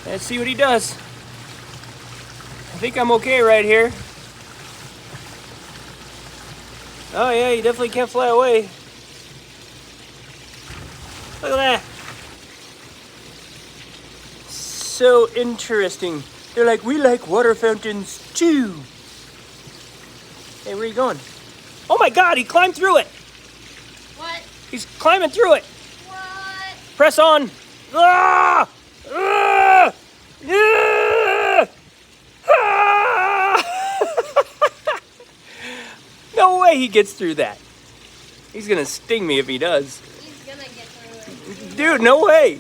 Let's see what he does. I think I'm okay right here. Oh yeah, you definitely can't fly away. Look at that. So interesting. They're like, we like water fountains too. Hey, where are you going? Oh my God, he climbed through it. What? He's climbing through it. What? Press on. Ah! Ah! Ah! Ah! No way he gets through that. He's gonna sting me if he does. He's gonna get through it. Dude, no way.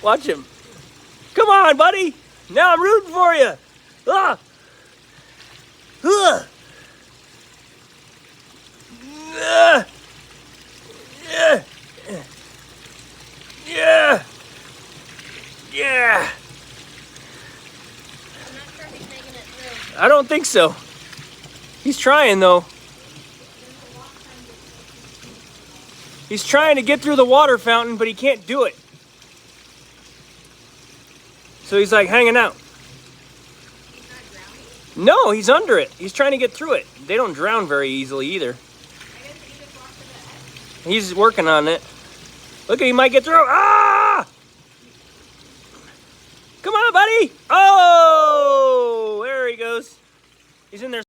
Watch him. Come on, buddy. Now I'm rooting for you. Ah! Ah! Ah! Yeah. Yeah. Yeah. I'm not sure if he's making it through. I don't think so. He's trying though. He's trying to get through the water fountain, but he can't do it. So he's like hanging out. He's not drowning? No, he's under it. He's trying to get through it. They don't drown very easily either. I guess he just walked to the edge. He's working on it. Look, he might get through. Ah! Come on, buddy. Oh!